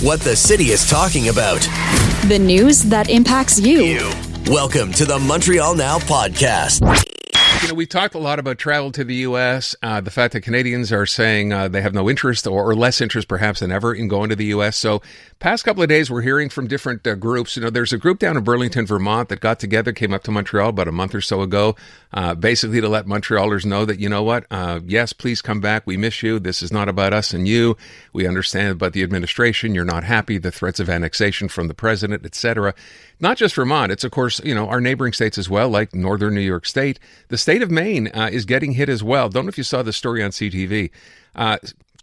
what the city is talking about. The news that impacts you. Welcome to the Montreal Now podcast. We've talked a lot about travel to the U.S., the fact that Canadians are saying they have no interest or less interest perhaps than ever in going to the U.S. So past couple of days, we're hearing from different groups. There's a group down in Burlington, Vermont that got together, came up to Montreal about a month or so ago, basically to let Montrealers know that, you know what, yes, please come back. We miss you. This is not about us and you. We understand about the administration. You're not happy. The threats of annexation from the president, etc. Not just Vermont. It's, of course, our neighboring states as well, like northern New York State. The state of Maine is getting hit as well. Don't know if you saw the story on CTV.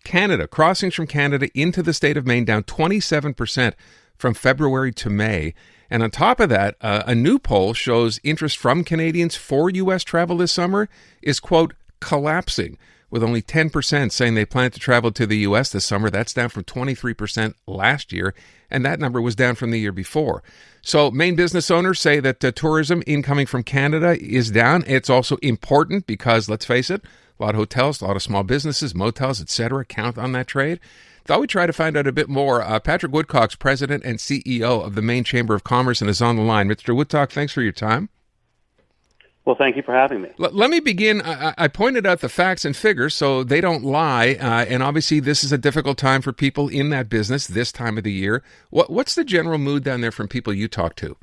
Canada, crossings from Canada into the state of Maine down 27% from February to May. And on top of that, a new poll shows interest from Canadians for U.S. travel this summer is, quote, collapsing, with only 10% saying they plan to travel to the U.S. this summer. That's down from 23% last year, and that number was down from the year before. So Maine business owners say that tourism incoming from Canada is down. It's also important because, let's face it, a lot of hotels, a lot of small businesses, motels, etc., count on that trade. Thought we'd try to find out a bit more. Patrick Woodcock's president and CEO of the Maine Chamber of Commerce and is on the line. Mr. Woodcock, thanks for your time. Well, thank you for having me. Let me begin. I pointed out the facts and figures so they don't lie, and obviously this is a difficult time for people in that business this time of the year. What's the general mood down there from people you talk to?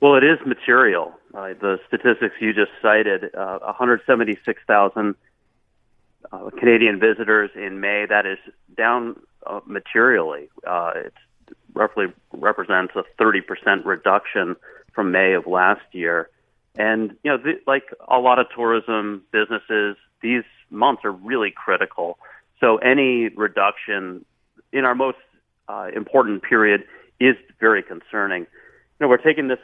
Well, it is material. The statistics you just cited, 176,000 Canadian visitors in May. That is down materially. It roughly represents a 30% reduction from May of last year. And, like a lot of tourism businesses, these months are really critical. So any reduction in our most important period is very concerning. We're taking this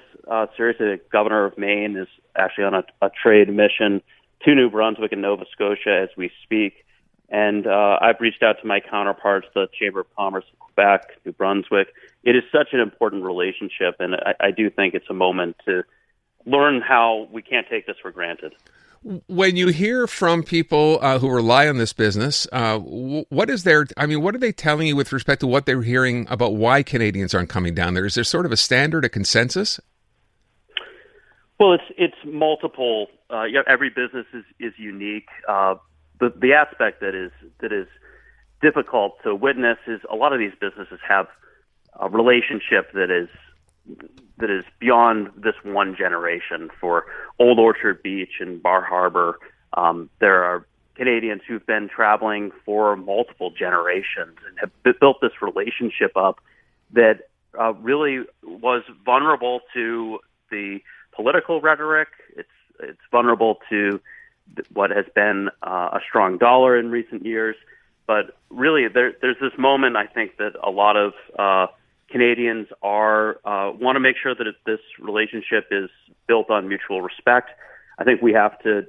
seriously. The governor of Maine is actually on a trade mission to New Brunswick and Nova Scotia as we speak. And I've reached out to my counterparts, the Chamber of Commerce of Quebec, New Brunswick. It is such an important relationship, and I do think it's a moment to learn how we can't take this for granted. When you hear from people who rely on this business, what are they telling you with respect to what they're hearing about why Canadians aren't coming down there? Is there sort of a standard, a consensus? Well, it's multiple. Every business is unique. The aspect that is difficult to witness is a lot of these businesses have a relationship that is beyond this one generation. For Old Orchard Beach and Bar Harbor, there are Canadians who've been traveling for multiple generations and have built this relationship up that really was vulnerable to the political rhetoric. It's vulnerable to what has been a strong dollar in recent years. But really, there's this moment, I think, that a lot of Canadians want to make sure that this relationship is built on mutual respect. I think we have to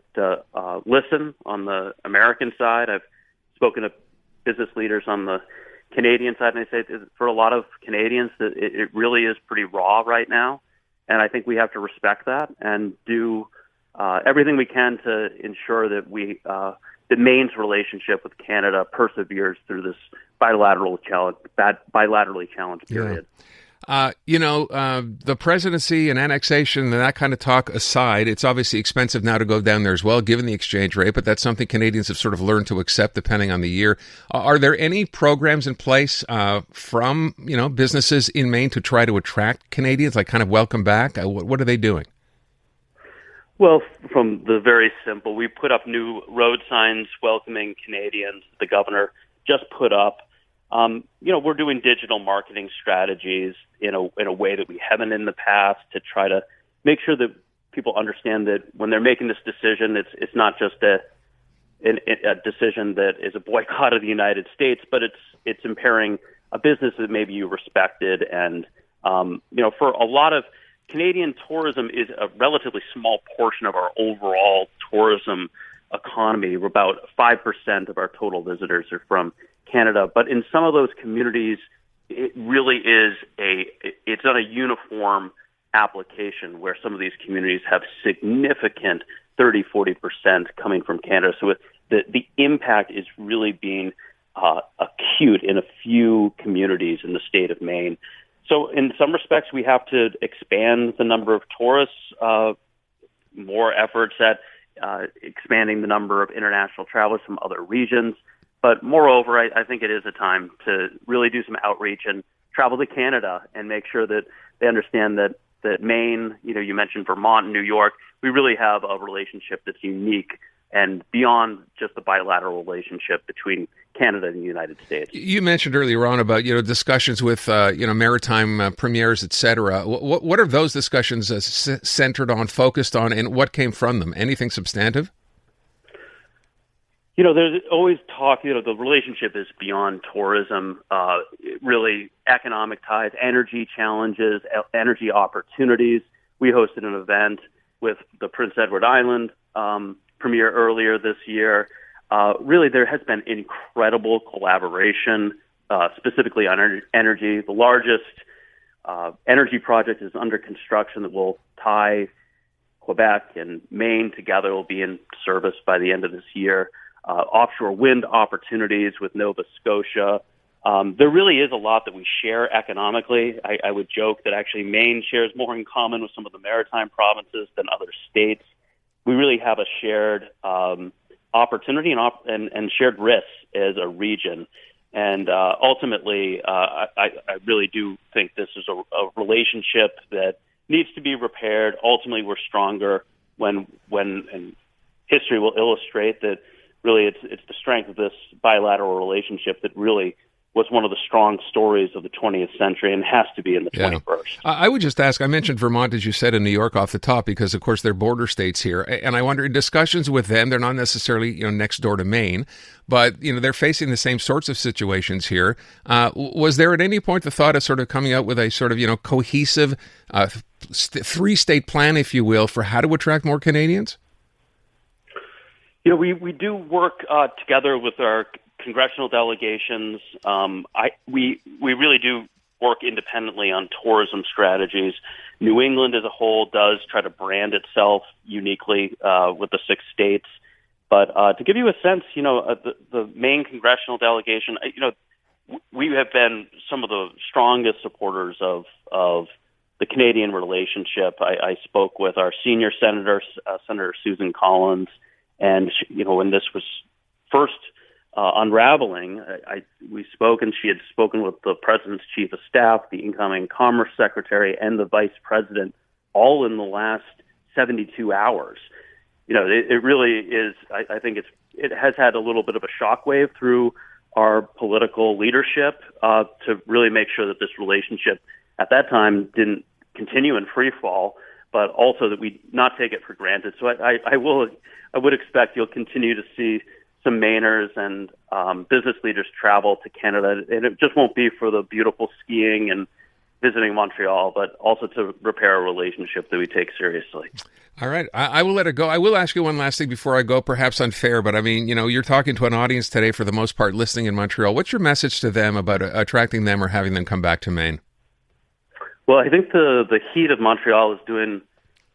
listen on the American side. I've spoken to business leaders on the Canadian side, and they say for a lot of Canadians that it really is pretty raw right now. And I think we have to respect that and do everything we can to ensure that that Maine's relationship with Canada perseveres through this bilaterally challenged period. The presidency and annexation and that kind of talk aside, it's obviously expensive now to go down there as well, given the exchange rate, but that's something Canadians have sort of learned to accept depending on the year. Are there any programs in place from, businesses in Maine to try to attract Canadians, like kind of welcome back? What are they doing? Well, from the very simple, we put up new road signs welcoming Canadians. The governor just put up. We're doing digital marketing strategies in a way that we haven't in the past to try to make sure that people understand that when they're making this decision, it's not just a decision that is a boycott of the United States, but it's impairing a business that maybe you respected. And for a lot of Canadian tourism is a relatively small portion of our overall tourism economy. We're about 5% of our total visitors are from Canada. But in some of those communities, it really is it's not a uniform application where some of these communities have significant 30-40% coming from Canada. So the impact is really being acute in a few communities in the state of Maine. So in some respects, we have to expand the number of tourists, more efforts at expanding the number of international travelers from other regions. But moreover, I think it is a time to really do some outreach and travel to Canada and make sure that they understand that Maine, you mentioned Vermont and New York, we really have a relationship that's unique and beyond just the bilateral relationship between Canada and the United States. You mentioned earlier on about discussions with maritime premiers, et cetera. What are those discussions centered on, focused on, and what came from them? Anything substantive? There's always talk. The relationship is beyond tourism. Really, economic ties, energy challenges, energy opportunities. We hosted an event with the Prince Edward Island premier earlier this year. Really, there has been incredible collaboration, specifically on energy. The largest energy project is under construction that will tie Quebec and Maine together. Will be in service by the end of this year. Offshore wind opportunities with Nova Scotia. There really is a lot that we share economically. I would joke that actually Maine shares more in common with some of the maritime provinces than other states. We really have a shared opportunity and shared risks as a region. And ultimately, I really do think this is a relationship that needs to be repaired. Ultimately, we're stronger when and history will illustrate that. Really, it's the strength of this bilateral relationship that really was one of the strong stories of the 20th century and has to be in the 21st. I would just ask, I mentioned Vermont, as you said, and New York off the top, because, of course, they're border states here. And I wonder, in discussions with them, they're not necessarily next door to Maine, but they're facing the same sorts of situations here. Was there at any point the thought of sort of coming out with a sort of cohesive three-state plan, if you will, for how to attract more Canadians? We do work together with our congressional delegations. We really do work independently on tourism strategies. New England as a whole does try to brand itself uniquely with the 6 states. But to give you a sense, the Maine congressional delegation, we have been some of the strongest supporters of the Canadian relationship. I spoke with our senior senator, Senator Susan Collins. And, when this was first unraveling, we spoke, and she had spoken with the president's chief of staff, the incoming commerce secretary, and the vice president, all in the last 72 hours. It really is, I think it has had a little bit of a shockwave through our political leadership to really make sure that this relationship at that time didn't continue in free fall, but also that we not take it for granted. So I would expect you'll continue to see some Mainers and business leaders travel to Canada, and it just won't be for the beautiful skiing and visiting Montreal, but also to repair a relationship that we take seriously. All right. I will let it go. I will ask you one last thing before I go, perhaps unfair, but I mean, you're talking to an audience today for the most part listening in Montreal. What's your message to them about attracting them or having them come back to Maine? Well, I think the heat of Montreal is doing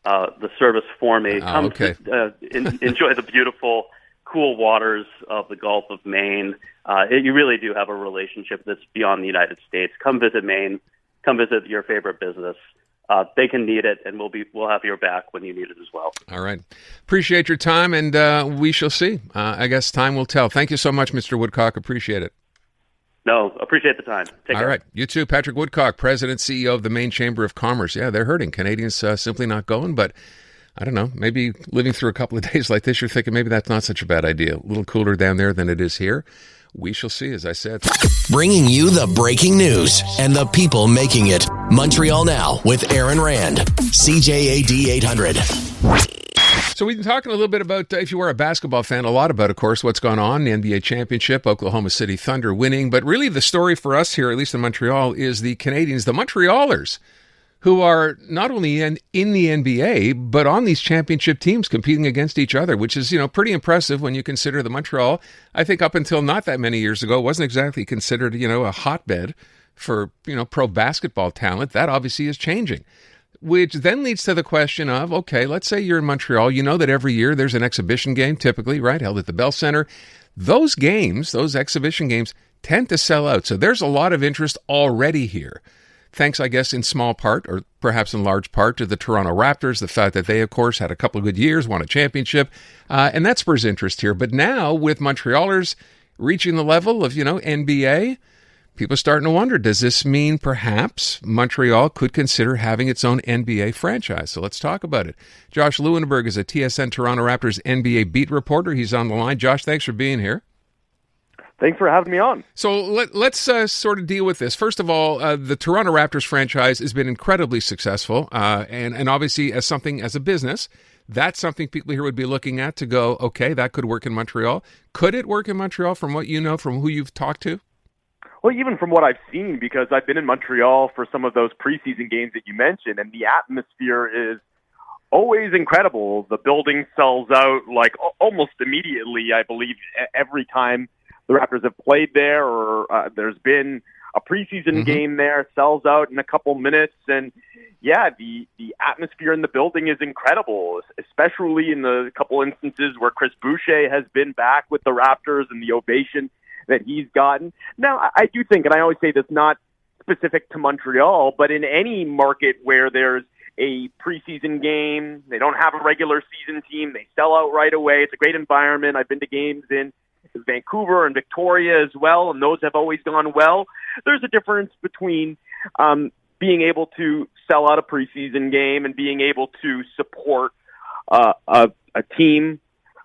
the service for me. Come enjoy the beautiful, cool waters of the Gulf of Maine. You really do have a relationship that's beyond the United States. Come visit Maine. Come visit your favorite business. They can need it, and we'll have your back when you need it as well. All right. Appreciate your time, and we shall see. I guess time will tell. Thank you so much, Mr. Woodcock. Appreciate it. No, appreciate the time. Take care. All right. You too. Patrick Woodcock, President, CEO of the Maine Chamber of Commerce. Yeah, they're hurting. Canadians simply not going, but I don't know. Maybe living through a couple of days like this, you're thinking maybe that's not such a bad idea. A little cooler down there than it is here. We shall see, as I said. Bringing you the breaking news and the people making it. Montreal Now with Aaron Rand. CJAD 800. So we've been talking a little bit about, if you are a basketball fan, a lot about, of course, what's gone on in the NBA championship, Oklahoma City Thunder winning. But really the story for us here, at least in Montreal, is the Canadians, the Montrealers, who are not only in the NBA, but on these championship teams competing against each other, which is, pretty impressive when you consider the Montreal, I think up until not that many years ago, wasn't exactly considered, a hotbed for, pro basketball talent. That obviously is changing. Which then leads to the question of, okay, let's say you're in Montreal. You know that every year there's an exhibition game, typically, right, held at the Bell Center. those games, those exhibition games, tend to sell out. So there's a lot of interest already here. Thanks, I guess, in small part, or perhaps in large part, to the Toronto Raptors, the fact that they, of course, had a couple of good years, won a championship, and that spurs interest here. But now, with Montrealers reaching the level of, NBA, people are starting to wonder, does this mean perhaps Montreal could consider having its own NBA franchise? So let's talk about it. Josh Lewenberg is a TSN Toronto Raptors NBA beat reporter. He's on the line. Josh, thanks for being here. Thanks for having me on. So let's sort of deal with this. First of all, the Toronto Raptors franchise has been incredibly successful, and obviously as a business, that's something people here would be looking at to go, okay, that could work in Montreal. Could it work in Montreal from what you know, from who you've talked to? Well, even from what I've seen, because I've been in Montreal for some of those preseason games that you mentioned, and the atmosphere is always incredible. The building sells out like almost immediately, I believe, every time the Raptors have played there, or there's been a preseason game there. It sells out in a couple minutes, and yeah, the atmosphere in the building is incredible, especially in the couple instances where Chris Boucher has been back with the Raptors and the ovation that he's gotten. Now, I do think, and I always say this not specific to Montreal, but in any market where there's a preseason game, they don't have a regular season team, they sell out right away. It's a great environment. I've been to games in Vancouver and Victoria as well, and those have always gone well. There's a difference between being able to sell out a preseason game and being able to support a team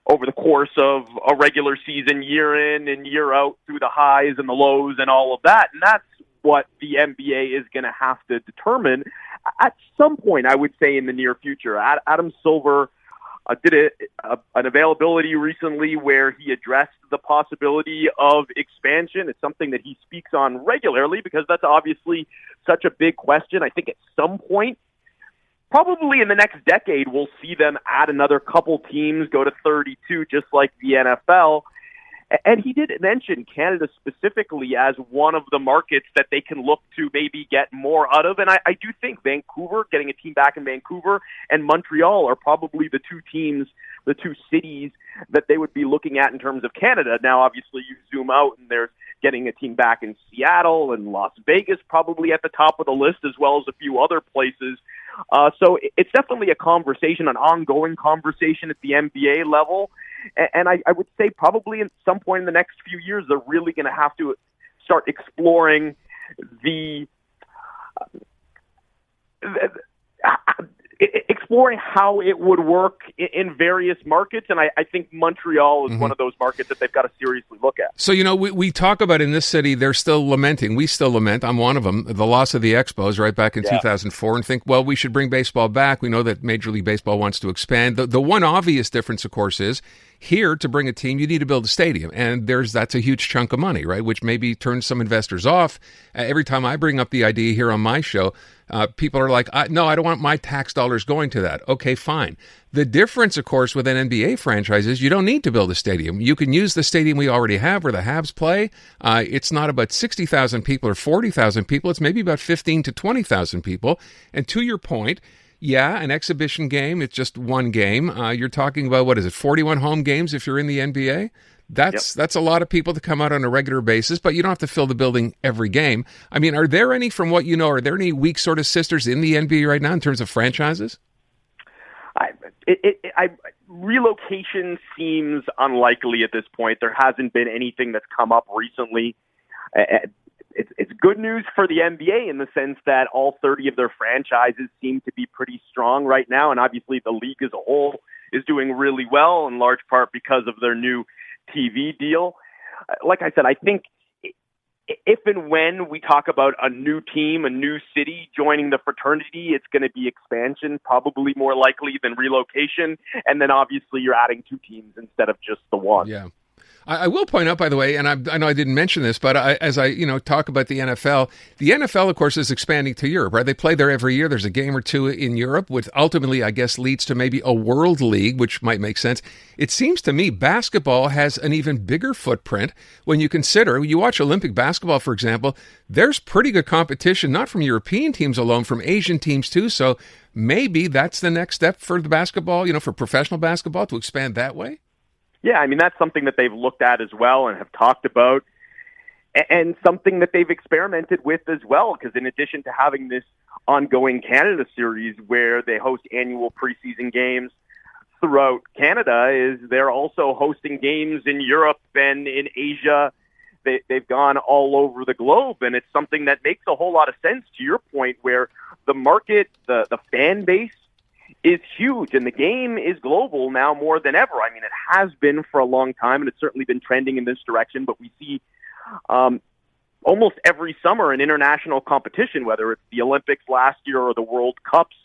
over the course of a regular season, year in and year out, through the highs and the lows and all of that. And that's what the NBA is going to have to determine at some point, I would say, in the near future. Adam Silver did an availability recently where he addressed the possibility of expansion. It's something that he speaks on regularly because that's obviously such a big question. I think at some point, probably in the next decade, we'll see them add another couple teams, go to 32, just like the NFL. And he did mention Canada specifically as one of the markets that they can look to maybe get more out of. And I do think Vancouver, getting a team back in Vancouver, and Montreal are probably the two teams, the two cities that they would be looking at in terms of Canada. Now, obviously, you zoom out and there's getting a team back in Seattle and Las Vegas probably at the top of the list, as well as a few other places. So it's definitely a conversation, an ongoing conversation at the NBA level. And I would say probably at some point in the next few years, they're really going to have to start exploring exploring how it would work in various markets. And I think Montreal is one of those markets that they've got to seriously look at. So, we talk about in this city, they're still lamenting. We still lament. I'm one of them. The loss of the Expos right back in 2004 and think, well, we should bring baseball back. We know that Major League Baseball wants to expand. The one obvious difference, of course, is here to bring a team, you need to build a stadium. And that's a huge chunk of money, right? Which maybe turns some investors off. Every time I bring up the idea here on my show, people are like, no, I don't want my tax dollars going to that. Okay, fine. The difference, of course, with an NBA franchise is you don't need to build a stadium. You can use the stadium we already have where the Habs play. It's not about 60,000 people or 40,000 people. It's maybe about 15 to 20,000 people. And to your point, yeah, an exhibition game, it's just one game. You're talking about, 41 home games if you're in the NBA? That's a lot of people to come out on a regular basis, but you don't have to fill the building every game. I mean, are there any, from what you know, are there any weak sort of sisters in the NBA right now in terms of franchises? Relocation seems unlikely at this point. There hasn't been anything that's come up recently. It's good news for the NBA in the sense that all 30 of their franchises seem to be pretty strong right now, and obviously the league as a whole is doing really well, in large part because of their new TV deal. Like I said, I think if and when we talk about a new team, a new city joining the fraternity, it's going to be expansion, probably more likely than relocation. And then obviously you're adding two teams instead of just the one. Yeah. I will point out, by the way, and I know I didn't mention this, but as I talk about the NFL, of course, is expanding to Europe, right? They play there every year. There's a game or two in Europe, which ultimately, I guess, leads to maybe a world league, which might make sense. It seems to me basketball has an even bigger footprint when you consider, you watch Olympic basketball, for example, there's pretty good competition, not from European teams alone, from Asian teams too. So maybe that's the next step for the basketball, for professional basketball to expand that way. Yeah, I mean, that's something that they've looked at as well and have talked about, and something that they've experimented with as well, because in addition to having this ongoing Canada series where they host annual preseason games throughout Canada, is they're also hosting games in Europe and in Asia. They've gone all over the globe, and it's something that makes a whole lot of sense, to your point, where the market, the fan base is huge, and the game is global now more than ever. I mean, it has been for a long time, and it's certainly been trending in this direction, but we see almost every summer an international competition, whether it's the Olympics last year or the World Cups.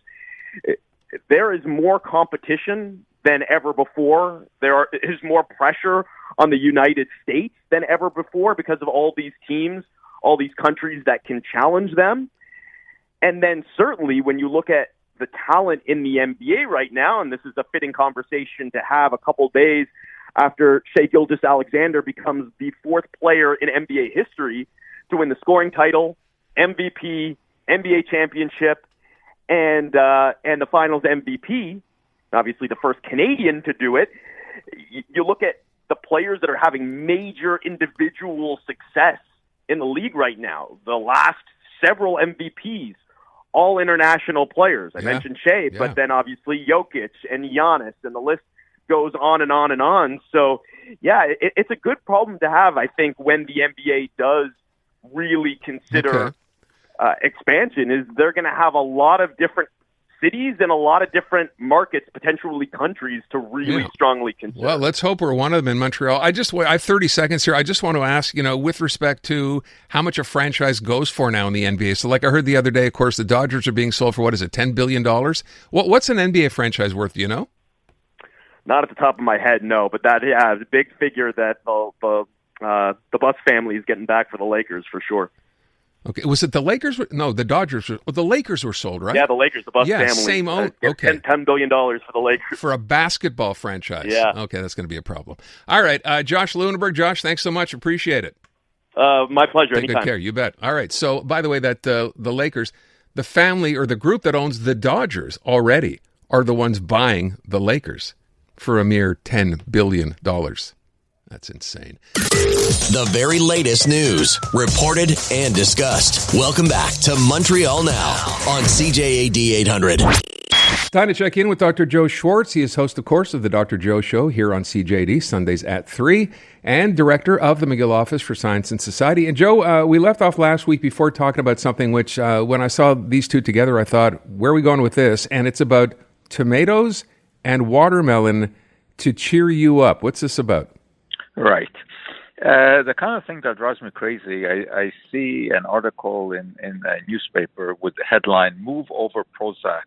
There is more competition than ever before. There is more pressure on the United States than ever before because of all these teams, all these countries that can challenge them. And then certainly when you look at the talent in the NBA right now, and this is a fitting conversation to have a couple days after Shai Gilgeous-Alexander becomes the fourth player in NBA history to win the scoring title, MVP, NBA championship, and the Finals MVP, obviously the first Canadian to do it. You look at the players that are having major individual success in the league right now. The last several MVPs, all international players. I mentioned Shai, but then obviously Jokic and Giannis, and the list goes on and on and on. So, yeah, it's a good problem to have, I think, when the NBA does really consider expansion, is they're going to have a lot of different cities and a lot of different markets, potentially countries, to really strongly consider. Well, let's hope we're one of them in Montreal. I have 30 seconds here. I just want to ask, with respect to how much a franchise goes for now in the NBA. So like I heard the other day, of course, the Dodgers are being sold for, what is it, $10 billion? What's an NBA franchise worth, do you know? Not at the top of my head, no. But that, is a big figure that the Buss family is getting back for the Lakers, for sure. Okay, was it the Lakers? No, the Dodgers. The Lakers were sold, right? Yeah, the Lakers, the Buss family. Same own. Okay, $10 billion for the Lakers. For a basketball franchise. Yeah. Okay, that's going to be a problem. All right, Josh Lewenberg. Josh, thanks so much. Appreciate it. My pleasure. Take anytime. good care. You bet. All right. So, by the way, that the Lakers, the family or the group that owns the Dodgers already are the ones buying the Lakers for a mere $10 billion. That's insane. The very latest news, reported and discussed. Welcome back to Montreal Now on CJAD 800. Time to check in with Dr. Joe Schwarcz. He is host, of course, of the Dr. Joe Show here on CJAD, Sundays at 3, and director of the McGill Office for Science and Society. And Joe, we left off last week before talking about something which, when I saw these two together, I thought, where are we going with this? And it's about tomatoes and watermelon to cheer you up. What's this about? Right. The kind of thing that drives me crazy, I see an article in a newspaper with the headline, "Move over Prozac.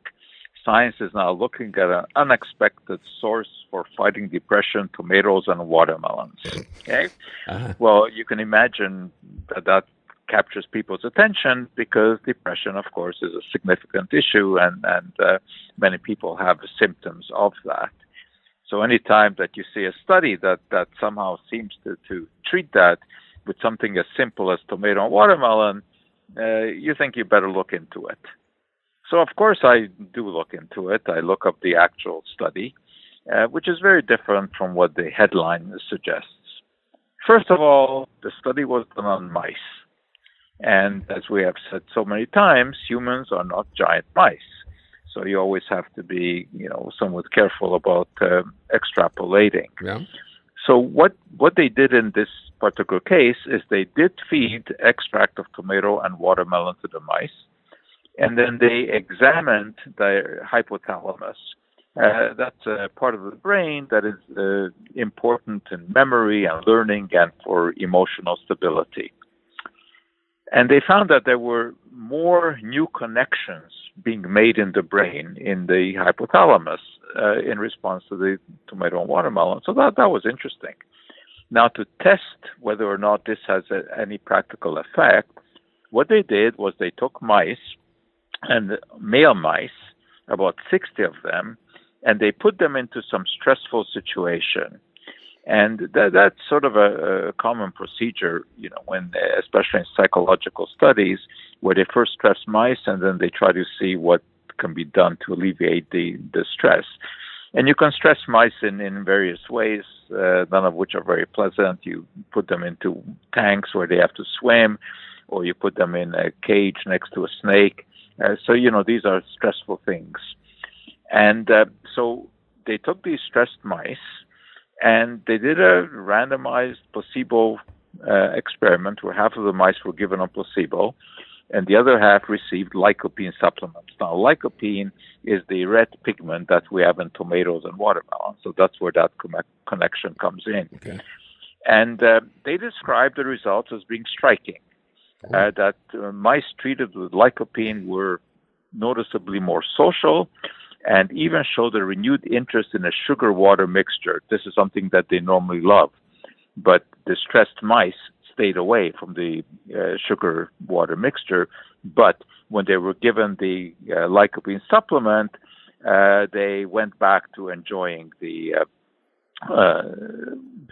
Science is now looking at an unexpected source for fighting depression, tomatoes and watermelons." Okay? Well, you can imagine that captures people's attention because depression, of course, is a significant issue, and many people have symptoms of that. So anytime that you see a study that somehow seems to treat that with something as simple as tomato and watermelon, you think you better look into it. So, of course, I do look into it. I look up the actual study, which is very different from what the headline suggests. First of all, the study was done on mice. And as we have said so many times, humans are not giant mice. So you always have to be, somewhat careful about extrapolating. Yeah. So what they did in this particular case is they did feed extract of tomato and watermelon to the mice, and then they examined the hypothalamus. That's a part of the brain that is important in memory and learning and for emotional stability. And they found that there were more new connections being made in the brain, in the hypothalamus, in response to the tomato and watermelon. So that was interesting. Now, to test whether or not this has any practical effect, what they did was they took mice, and male mice, about 60 of them, and they put them into some stressful situation. And that's sort of a common procedure, when, especially in psychological studies, where they first stress mice and then they try to see what can be done to alleviate the stress. And you can stress mice in various ways. none of which are very pleasant. You put them into tanks where they have to swim, or you put them in a cage next to a snake. So, these are stressful things. And so they took these stressed mice, and they did a randomized placebo experiment where half of the mice were given a placebo, and the other half received lycopene supplements. Now, lycopene is the red pigment that we have in tomatoes and watermelon, so that's where that connection comes in. Okay. And they described the results as being striking, that mice treated with lycopene were noticeably more social and even showed a renewed interest in a sugar-water mixture. This is something that they normally love, but the stressed mice stayed away from the sugar-water mixture. But when they were given the lycopene supplement, they went back to enjoying the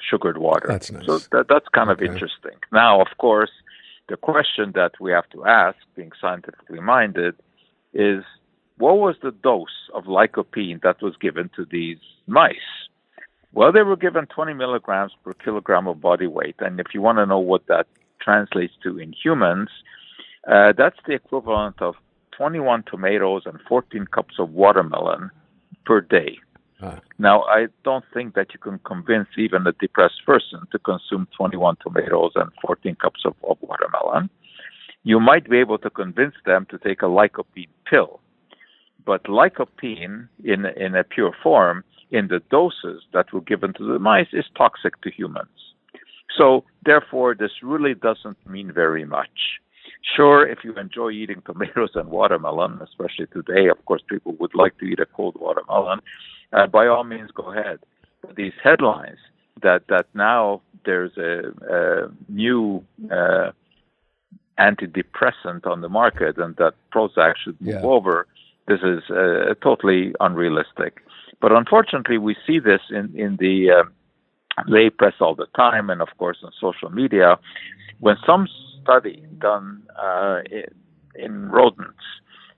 sugared water. That's nice. So that's kind of interesting. Now, of course, the question that we have to ask, being scientifically minded, is what was the dose of lycopene that was given to these mice? Well, they were given 20 milligrams per kilogram of body weight. And if you want to know what that translates to in humans, that's the equivalent of 21 tomatoes and 14 cups of watermelon per day. Now, I don't think that you can convince even a depressed person to consume 21 tomatoes and 14 cups of watermelon. You might be able to convince them to take a lycopene pill. But lycopene in a pure form, in the doses that were given to the mice, is toxic to humans. So, therefore, this really doesn't mean very much. Sure, if you enjoy eating tomatoes and watermelon, especially today, of course, people would like to eat a cold watermelon, by all means, go ahead. But these headlines that now there's a new antidepressant on the market and that Prozac should move over, this is totally unrealistic. But unfortunately, we see this in the lay press all the time, and of course on social media, when some study done in rodents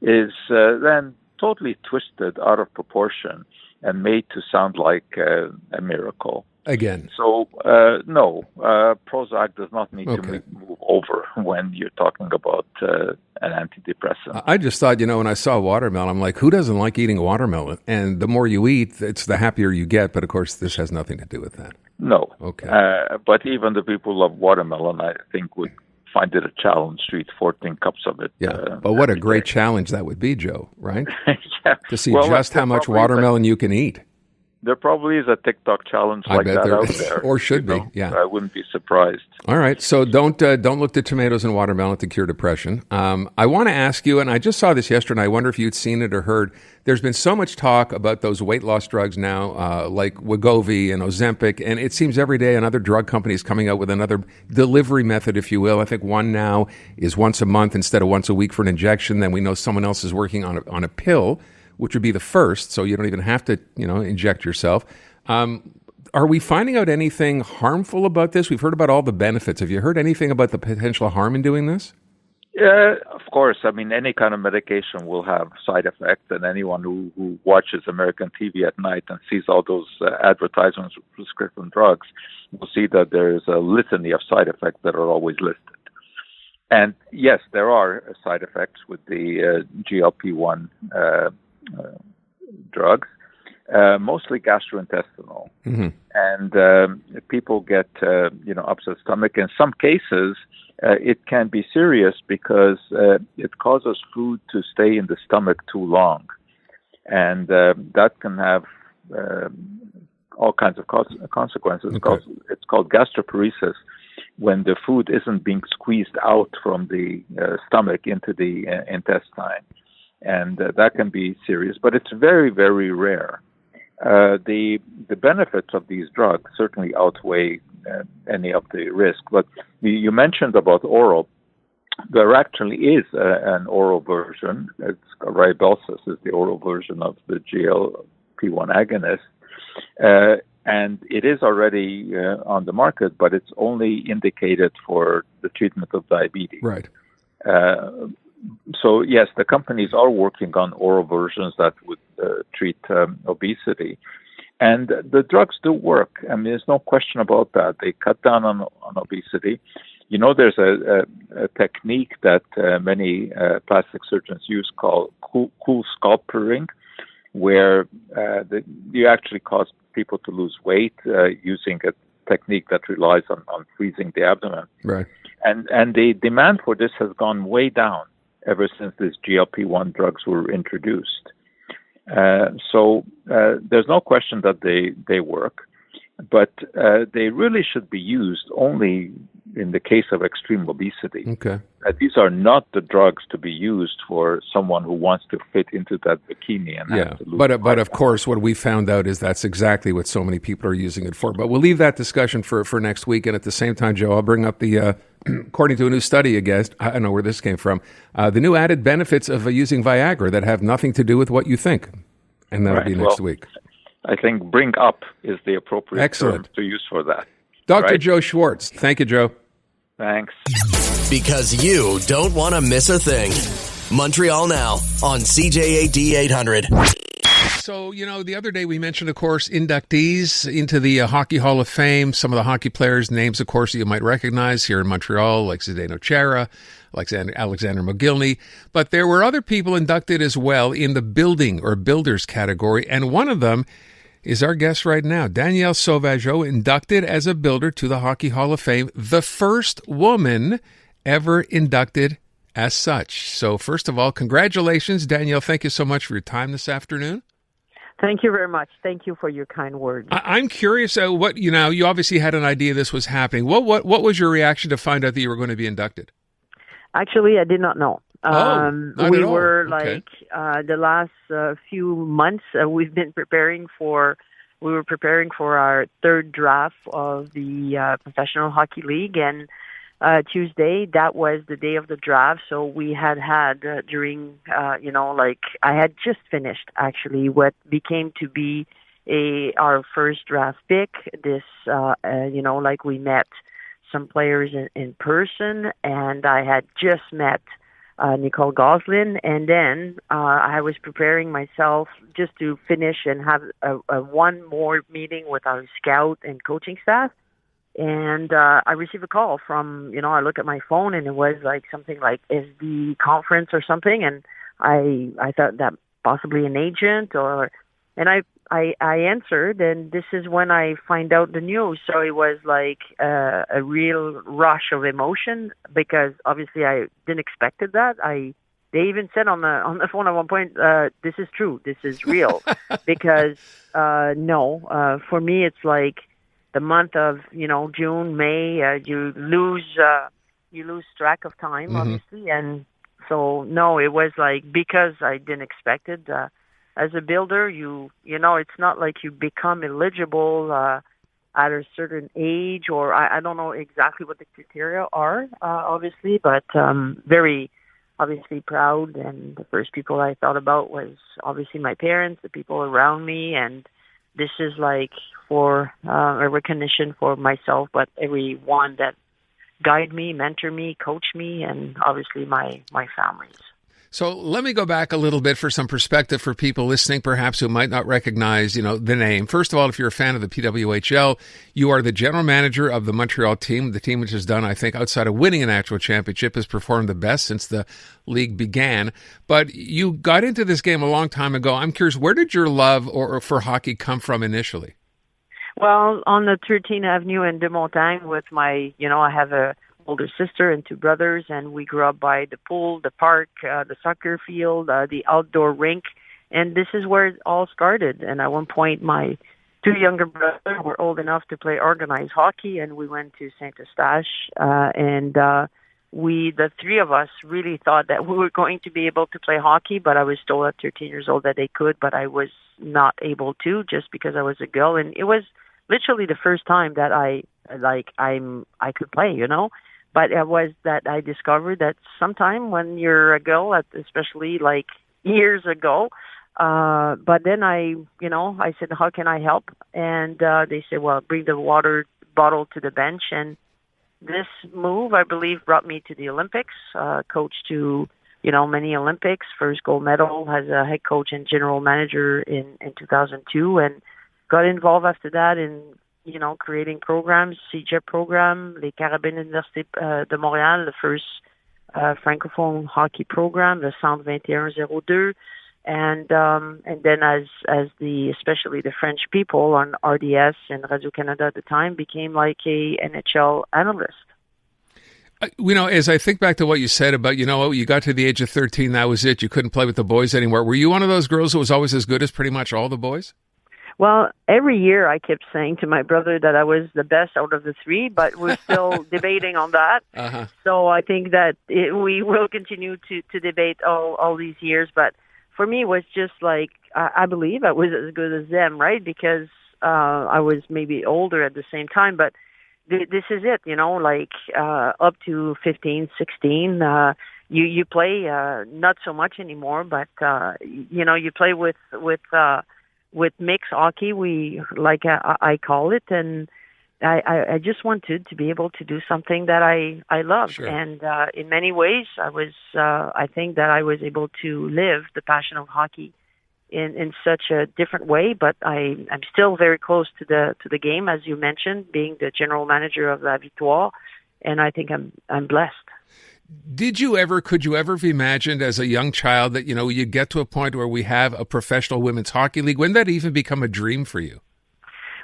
is then totally twisted out of proportion and made to sound like a miracle. Again. So, no, Prozac does not need to move over when you're talking about an antidepressant. I just thought, when I saw watermelon, I'm like, who doesn't like eating watermelon? And the more you eat, it's the happier you get. But, of course, this has nothing to do with that. No. Okay. But even the people who love watermelon, I think, would find it a challenge to eat 14 cups of it. Yeah, but what a great challenge that would be, Joe, right? Yeah. To see just how much watermelon you can eat. There probably is a TikTok challenge like that out there. Or should be, yeah. I wouldn't be surprised. All right, so don't look to tomatoes and watermelon to cure depression. I want to ask you, and I just saw this yesterday, and I wonder if you'd seen it or heard, there's been so much talk about those weight loss drugs now, like Wegovy and Ozempic, and it seems every day another drug company is coming out with another delivery method, if you will. I think one now is once a month instead of once a week for an injection. Then we know someone else is working on a pill, which would be the first, so you don't even have to, inject yourself. Are we finding out anything harmful about this? We've heard about all the benefits. Have you heard anything about the potential harm in doing this? Of course. I mean, any kind of medication will have side effects, and anyone who watches American TV at night and sees all those advertisements for prescription drugs will see that there's a litany of side effects that are always listed. And yes, there are side effects with the GLP-1 drugs, mostly gastrointestinal. Mm-hmm. And people get, upset stomach. In some cases, it can be serious because it causes food to stay in the stomach too long. And that can have all kinds of consequences. Okay. It's called gastroparesis, when the food isn't being squeezed out from the stomach into the intestine. And that can be serious, but it's very, very rare. The benefits of these drugs certainly outweigh any of the risk. But you mentioned about oral. There actually is an oral version. It's Ribelsis is the oral version of the GLP-1 agonist. And it is already on the market, but it's only indicated for the treatment of diabetes. Right. So, yes, the companies are working on oral versions that would treat obesity. And the drugs do work. I mean, there's no question about that. They cut down on obesity. You know, there's a technique that many plastic surgeons use called cool sculpturing, where you actually cause people to lose weight using a technique that relies on freezing the abdomen. Right. And the demand for this has gone way down ever since these GLP-1 drugs were introduced. So there's no question that they work, but they really should be used only in the case of extreme obesity. Okay. These are not the drugs to be used for someone who wants to fit into that bikini and have to lose but of course, what we found out is that's exactly what so many people are using it for. But we'll leave that discussion for next week. And at the same time, Joe, I'll bring up the, according to a new study, I don't know where this came from, the new added benefits of using Viagra that have nothing to do with what you think. And that'll be next week. I think bring up is the appropriate term to use for that. Dr. Joe Schwarcz. Thank you, Joe. Thanks. Because you don't want to miss a thing. Montreal Now on CJAD 800. So, you know, the other day we mentioned, of course, inductees into the Hockey Hall of Fame. Some of the hockey players' names, of course, that you might recognize here in Montreal, like Zdeno Chara, like Alexander McGill. But there were other people inducted as well in the building or builders category, and one of them is our guest right now, Daniele Sauvageau, inducted as a builder to the Hockey Hall of Fame, the first woman ever inducted as such. So first of all, congratulations, Danielle. Thank you so much for your time this afternoon. Thank you very much. Thank you for your kind words. I'm curious, you obviously had an idea this was happening. What was your reaction to find out that you were going to be inducted? Actually, I did not know. We were the last few months, we were preparing for our third draft of the Professional Hockey League, and Tuesday, that was the day of the draft. So we had during, I had just finished actually what became to be our first draft pick. This, we met some players in person, and I had just met Nicole Goslin, and then I was preparing myself just to finish and have a one more meeting with our scout and coaching staff. And I received a call from, I look at my phone, and it was like something like SD conference or something, and I thought that possibly an agent and I answered, and this is when I find out the news. So it was like a real rush of emotion, because obviously I didn't expect that. They even said on the phone at one point, this is true, this is real, because for me it's like the month of June, May, you lose track of time, obviously, and so no, it was like, because I didn't expect it. As a builder, it's not like you become eligible at a certain age, or I don't know exactly what the criteria are, obviously, but very obviously proud. And the first people I thought about was obviously my parents, the people around me, and this is like for a recognition for myself, but everyone that guide me, mentor me, coach me, and obviously my families. So let me go back a little bit for some perspective for people listening, perhaps who might not recognize, the name. First of all, if you're a fan of the PWHL, you are the general manager of the Montreal team, the team which has done, I think, outside of winning an actual championship, has performed the best since the league began. But you got into this game a long time ago. I'm curious, where did your love for hockey come from initially? Well, on the 13th Avenue in De Montagne with my, I have a older sister and two brothers, and we grew up by the pool, the park, the soccer field, the outdoor rink, and this is where it all started. And at one point, my two younger brothers were old enough to play organized hockey, and we went to Saint Eustache, and the three of us really thought that we were going to be able to play hockey, but I was told at 13 years old that they could, but I was not able to, just because I was a girl, and it was literally the first time that I could play, But it was that I discovered that sometime when you're a girl, especially like years ago, but then I said, how can I help? And they said, well, bring the water bottle to the bench. And this move, I believe, brought me to the Olympics, coached to, many Olympics, first gold medal as a head coach and general manager in 2002, and got involved after that in, creating programs, CJAD program, les Carabines Université de Montréal, the first francophone hockey program, the Centre 2102, and then especially the French people on RDS and Radio-Canada at the time became like a NHL analyst. As I think back to what you said about, you got to the age of 13, that was it. You couldn't play with the boys anymore. Were you one of those girls who was always as good as pretty much all the boys? Well, every year I kept saying to my brother that I was the best out of the three, but we're still debating on that. Uh-huh. So I think that we will continue to debate all these years. But for me, it was just like, I believe I was as good as them, right? Because I was maybe older at the same time, but this is it, up to 15, 16, you play, not so much anymore, but, you play with mixed hockey, I call it, and I just wanted to be able to do something that I loved. Sure. And in many ways, I think that I was able to live the passion of hockey in such a different way, but I'm still very close to the game, as you mentioned, being the general manager of La Victoire, and I think I'm blessed. Could you ever have imagined as a young child that, you get to a point where we have a professional women's hockey league? When did that even become a dream for you?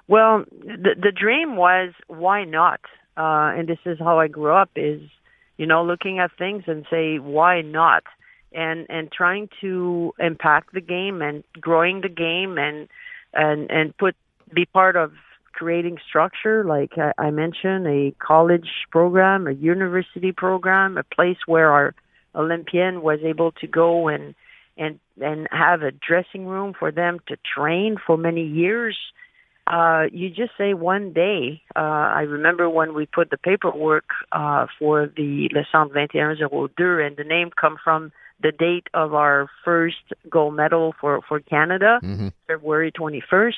Well, the dream was, why not? And this is how I grew up, is, looking at things and say, why not? And trying to impact the game and growing the game and be part of creating structure, like I mentioned, a college program, a university program, a place where our Olympian was able to go and have a dressing room for them to train for many years. You just say one day. I remember when we put the paperwork for the Le Centre 2102, and the name come from the date of our first gold medal for Canada, February 21st.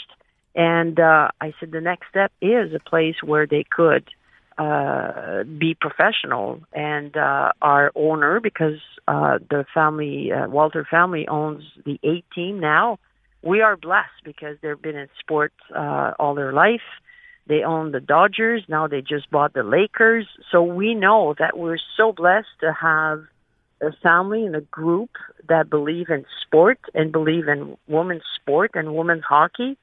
And I said the next step is a place where they could be professional. And our owner, because the family, Walter family, owns the 8 team now, we are blessed because they've been in sports all their life. They own the Dodgers. Now they just bought the Lakers. So we know that we're so blessed to have a family and a group that believe in sport and believe in women's sport and women's hockey.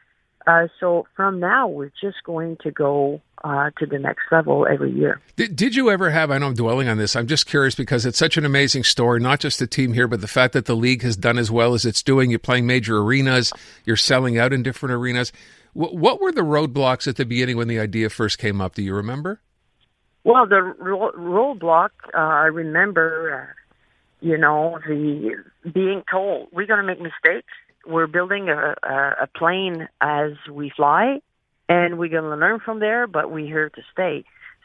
So from now, we're just going to go to the next level every year. Did you ever have, I know I'm dwelling on this, I'm just curious because it's such an amazing story, not just the team here, but the fact that the league has done as well as it's doing. You're playing major arenas, you're selling out in different arenas. What were the roadblocks at the beginning when the idea first came up? Do you remember? Well, the roadblock, I remember, the being told, we're going to make mistakes. We're building a plane as we fly, and we're going to learn from there, but we're here to stay.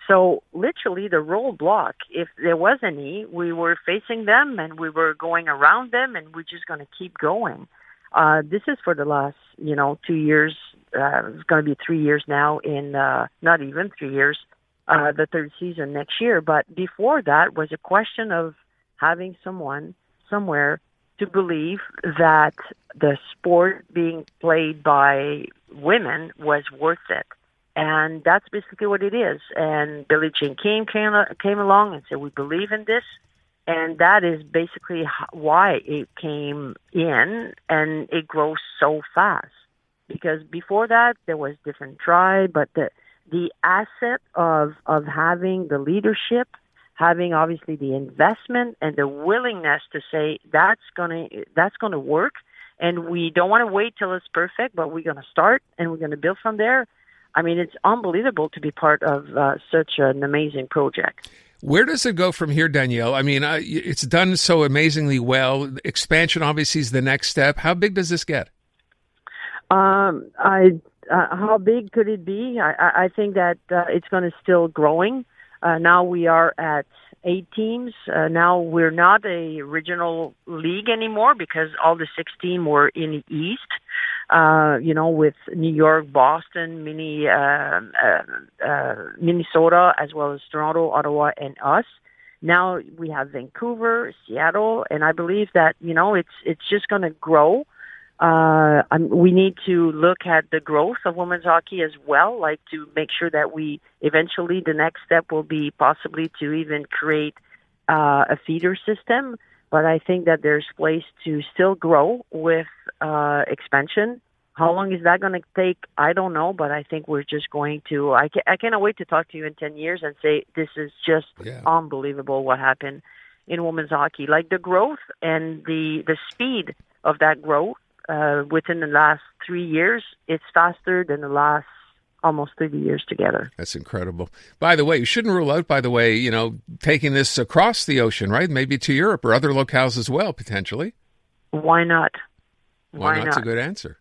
So literally the roadblock, if there was any, we were facing them, and we were going around them, and we're just going to keep going. This is for the last, 2 years. It's going to be 3 years now in not even 3 years, the third season next year. But before that was a question of having someone somewhere to believe that the sport being played by women was worth it. And that's basically what it is. And Billie Jean King came along and said, we believe in this. And that is basically why it came in, and it grows so fast. Because before that, there was different try, but the asset of having the leadership, having obviously the investment and the willingness to say that's gonna work, and we don't want to wait till it's perfect, but we're gonna start and we're gonna build from there. I mean, it's unbelievable to be part of such an amazing project. Where does it go from here, Danielle? I mean, it's done so amazingly well. Expansion obviously is the next step. How big does this get? How big could it be? I think that it's going to still growing. Now we are at 8 teams. Now we're not a regional league anymore because all the 6 teams were in the East, with New York, Boston, Minnesota, as well as Toronto, Ottawa, and us. Now we have Vancouver, Seattle, and I believe that, it's just going to grow. We need to look at the growth of women's hockey as well, like to make sure that we eventually the next step will be possibly to even create a feeder system. But I think that there's place to still grow with expansion. How long is that going to take? I don't know, but I think we're just going to. I cannot wait to talk to you in 10 years and say this is just unbelievable what happened in women's hockey. Like the growth and the speed of that growth within the last 3 years, it's faster than the last almost 30 years together. That's incredible. By the way, you shouldn't rule out, taking this across the ocean, right? Maybe to Europe or other locales as well, potentially. Why not? Why not? That's a good answer.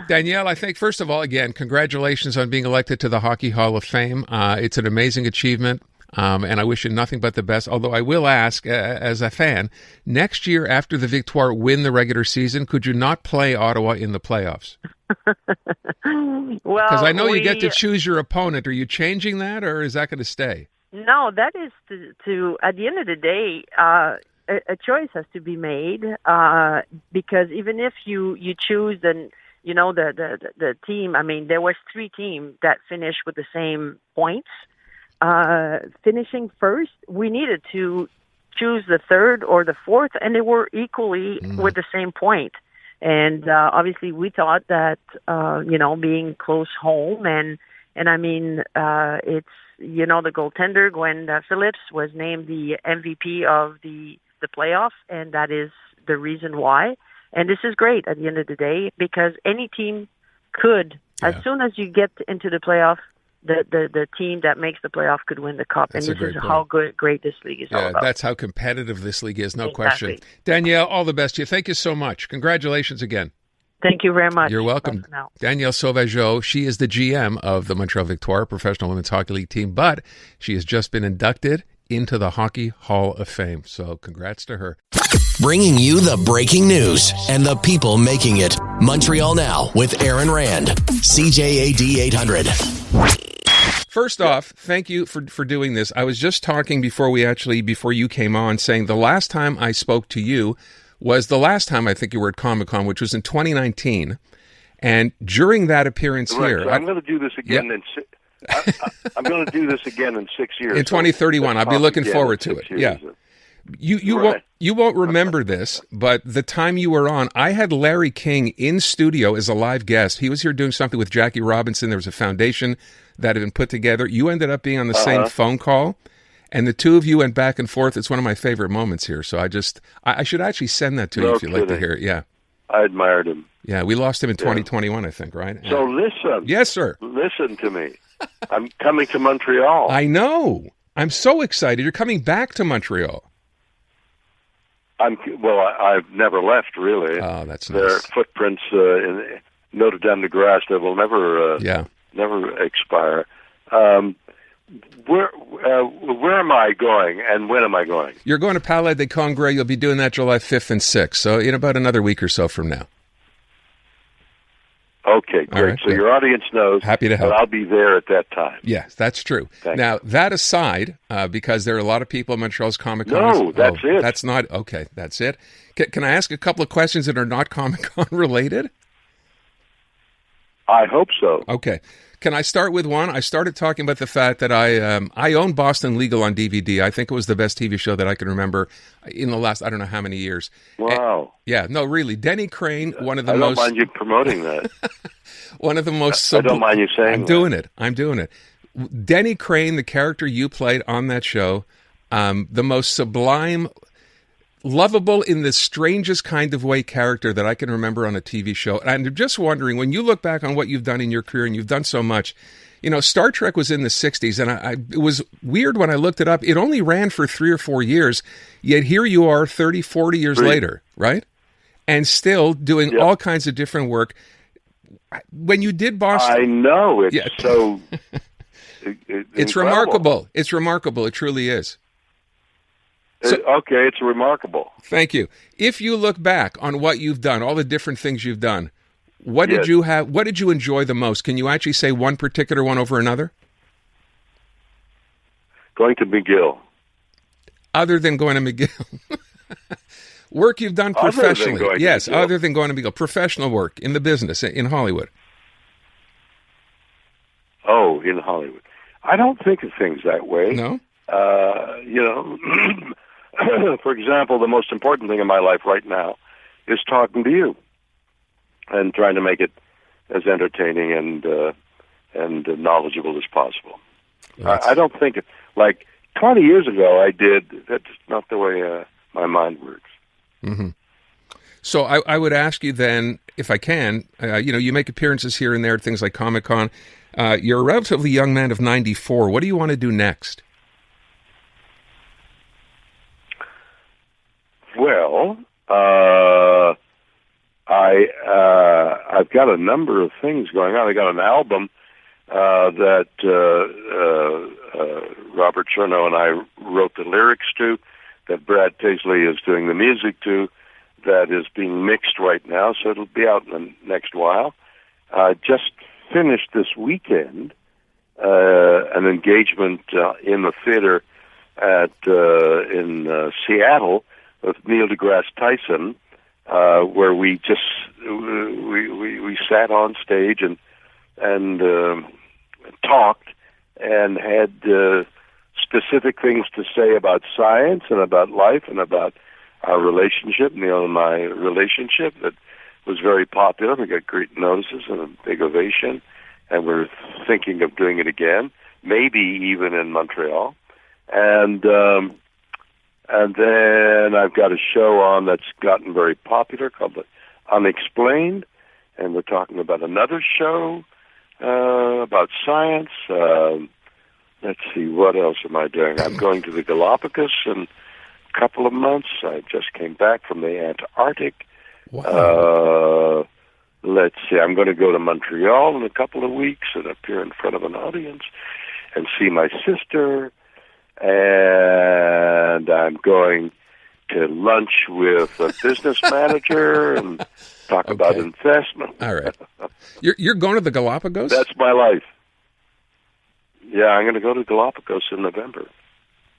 Danielle, I think, first of all, again, congratulations on being elected to the Hockey Hall of Fame. It's an amazing achievement, and I wish you nothing but the best. Although I will ask, as a fan, next year after the Victoire win the regular season, could you not play Ottawa in the playoffs? Well, because I know you get to choose your opponent. Are you changing that, or is that going to stay? No, that is to at the end of the day, a choice has to be made because even if you choose the team, I mean, there was 3 teams that finished with the same points. Finishing first, we needed to choose the 3rd or the 4th, and they were equally with the same point. And obviously, we thought that being close home, and I mean, it's the goaltender Gwen Phillips was named the MVP of the playoff, and that is the reason why. And this is great at the end of the day because any team could, as soon as you get into the playoff, the team that makes the playoff could win the cup. That's and this is how great this league is all about. That's how competitive this league is, no question. Danielle, all the best to you. Thank you so much. Congratulations again. Thank you very much. You're welcome. Daniele Sauvageau, she is the GM of the Montreal Victoire Professional Women's Hockey League team, but she has just been inducted into the Hockey Hall of Fame. So congrats to her. Bringing you the breaking news and the people making it. Montreal Now with Aaron Rand. CJAD 800. First off, thank you for doing this. I was just talking before you came on, saying the last time I spoke to you was the last time I think you were at Comic-Con, which was in 2019. And during that appearance here... So I'm going to do this again I'm going to do this again in 6 years. In 2031. I'll be looking forward to it. Yeah. You won't remember this, but the time you were on, I had Larry King in studio as a live guest. He was here doing something with Jackie Robinson. There was a foundation that had been put together. You ended up being on the same phone call, and the two of you went back and forth. It's one of my favorite moments here. So I should actually send that to you if you'd like to hear it. Yeah. I admired him. Yeah, we lost him in 2021, I think, right? So listen. Yes, sir. Listen to me. I'm coming to Montreal. I know. I'm so excited. You're coming back to Montreal. I've never left, really. Oh, that's nice. There are footprints in Notre Dame de Grasse that will never expire. Where am I going, and when am I going? You're going to Palais des Congrès. You'll be doing that July 5th and 6th, so in about another week or so from now. Okay, great. Right, so your audience knows. Happy to help. I'll be there at that time. Yes, that's true. Now, that aside, because there are a lot of people at Montreal's Comic-Con. No, that's it. That's not, okay, that's it. Can I ask a couple of questions that are not Comic-Con related? I hope so. Okay. Can I start with one? I started talking about the fact that I own Boston Legal on DVD. I think it was the best TV show that I can remember in the last, I don't know how many years. Wow. No, really. Denny Crane, one of the most... I don't mind you promoting that. One of the most... I don't mind you saying I'm doing it. Denny Crane, the character you played on that show, the most sublime... lovable in the strangest kind of way character that I can remember on a TV show. And I'm just wondering, when you look back on what you've done in your career, and you've done so much, Star Trek was in the 60s, and it was weird when I looked it up. It only ran for 3 or 4 years, yet here you are 30, 40 years later, right? And still doing all kinds of different work. When you did Boston... I know, it's so... It's remarkable. It's remarkable. It truly is. Okay, it's remarkable. Thank you. If you look back on what you've done, all the different things you've done, what did you have? What did you enjoy the most? Can you actually say one particular one over another? Going to McGill. Other than going to McGill. Work you've done professionally. Yes, McGill. Other than going to McGill. Professional work in the business, in Hollywood. Oh, in Hollywood. I don't think of things that way. No? For example, the most important thing in my life right now is talking to you and trying to make it as entertaining and knowledgeable as possible. I don't think it, like 20 years ago I did. That's not the way my mind works. Mm-hmm. So I would ask you then, if I can, you make appearances here and there at things like Comic-Con. You're a relatively young man of 94. What do you want to do next? Well, I've got a number of things going on. I got an album that Robert Chernow and I wrote the lyrics to, that Brad Paisley is doing the music to, that is being mixed right now, so it'll be out in the next while. Just finished this weekend an engagement in the theater in Seattle with Neil deGrasse Tyson, where we just we sat on stage and talked and had specific things to say about science and about life and about our relationship, Neil and my relationship, that was very popular. We got great notices and a big ovation, and we're thinking of doing it again, maybe even in Montreal. And then I've got a show on that's gotten very popular called Unexplained, and we're talking about another show about science. Let's see, what else am I doing? I'm going to the Galapagos in a couple of months. I just came back from the Antarctic. Wow. Let's see, I'm going to go to Montreal in a couple of weeks and appear in front of an audience and see my sister. And I'm going to lunch with a business manager and talk about investment. All right. You're going to the Galapagos? That's my life. Yeah, I'm going to go to Galapagos in November.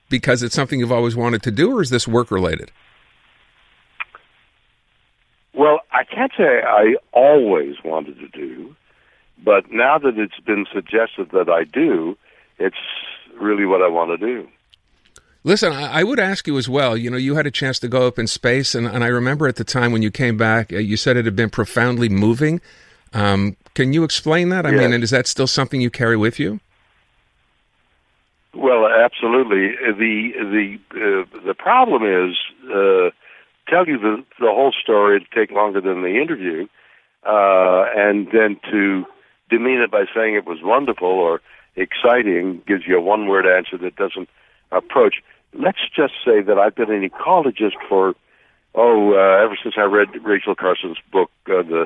Because it's something you've always wanted to do, or is this work-related? Well, I can't say I always wanted to do, but now that it's been suggested that I do, it's really what I want to do. Listen, I would ask you as well, you had a chance to go up in space, and I remember at the time when you came back, you said it had been profoundly moving. Can you explain that? I mean, and is that still something you carry with you? Well, absolutely. The problem is, tell you the whole story, it'd take longer than the interview, and then to demean it by saying it was wonderful or exciting gives you a one-word answer that doesn't approach. Let's just say that I've been an ecologist for, ever since I read Rachel Carson's book, The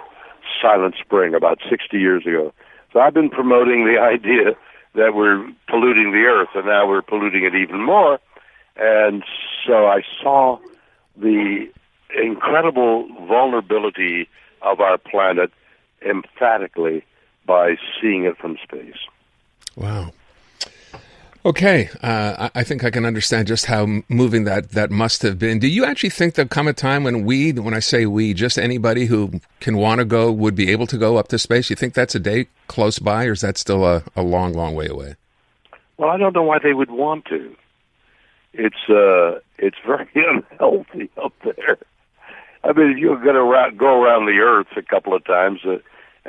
Silent Spring, about 60 years ago. So I've been promoting the idea that we're polluting the earth, and now we're polluting it even more. And so I saw the incredible vulnerability of our planet emphatically by seeing it from space. Wow. Okay, I think I can understand just how moving that must have been. Do you actually think there'll come a time when I say we, just anybody who can want to go would be able to go up to space? You think that's a day close by, or is that still a long, long way away? Well, I don't know why they would want to. It's very unhealthy up there. I mean, if you're going to go around the Earth a couple of times and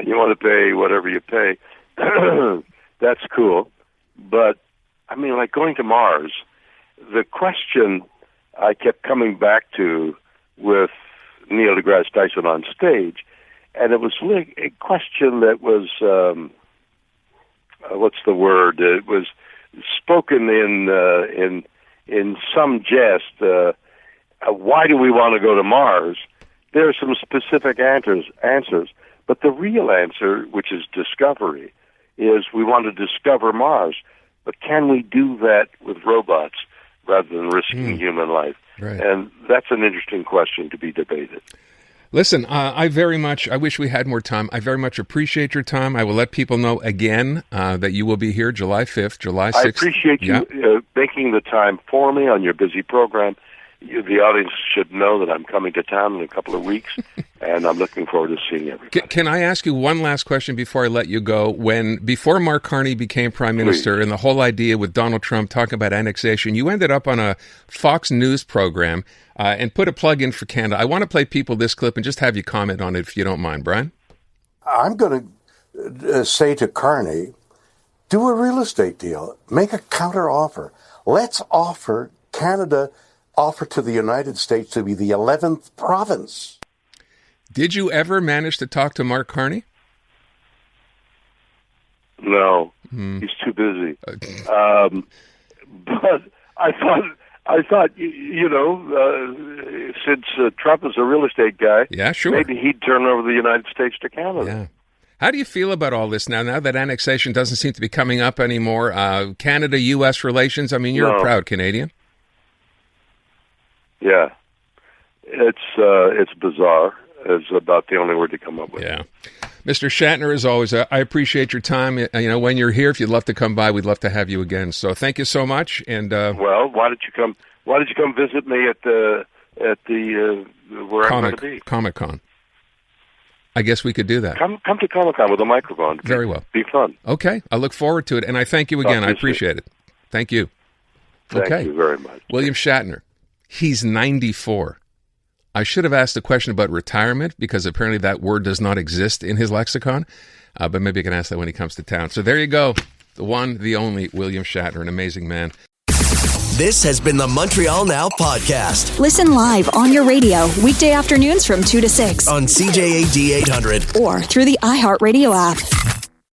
you want to pay whatever you pay, that's cool. But I mean, like going to Mars, the question I kept coming back to with Neil deGrasse Tyson on stage, and it was like a question that was, what's the word? It was spoken in some jest. Why do we want to go to Mars? There are some specific answers, but the real answer, which is discovery, is we want to discover Mars. But can we do that with robots rather than risking human life? Right. And that's an interesting question to be debated. Listen, I wish we had more time. I very much appreciate your time. I will let people know again that you will be here July 5th, July 6th. I appreciate you making the time for me on your busy program. the audience should know that I'm coming to town in a couple of weeks, and I'm looking forward to seeing everybody. Can I ask you one last question before I let you go? Before Mark Carney became Prime Minister, and the whole idea with Donald Trump talking about annexation, you ended up on a Fox News program and put a plug in for Canada. I want to play people this clip and just have you comment on it if you don't mind, Brian. I'm going to say to Carney, do a real estate deal. Make a counter offer. Let's offer to the United States to be the 11th province. Did you ever manage to talk to Mark Carney? No, he's too busy. But I thought, since Trump is a real estate guy, yeah, sure, maybe he'd turn over the United States to Canada. Yeah. How do you feel about all this now that annexation doesn't seem to be coming up anymore? Canada-U.S. relations, I mean, you're a proud Canadian. Yeah. It's bizarre. It's about the only word to come up with. Yeah. Mr. Shatner, as always, I appreciate your time. When you're here, if you'd love to come by, we'd love to have you again. So thank you so much. And well, why don't you come visit me at the where I'm going to be? Comic-Con. I guess we could do that. Come to Comic-Con with a microphone. Very well. Be fun. Okay. I look forward to it. And I thank you again. I appreciate it. Thank you. Thank you very much. William Shatner. He's 94. I should have asked a question about retirement because apparently that word does not exist in his lexicon. But maybe I can ask that when he comes to town. So there you go. The one, the only William Shatner, an amazing man. This has been the Montreal Now podcast. Listen live on your radio weekday afternoons from 2 to 6 on CJAD 800 or through the iHeartRadio app.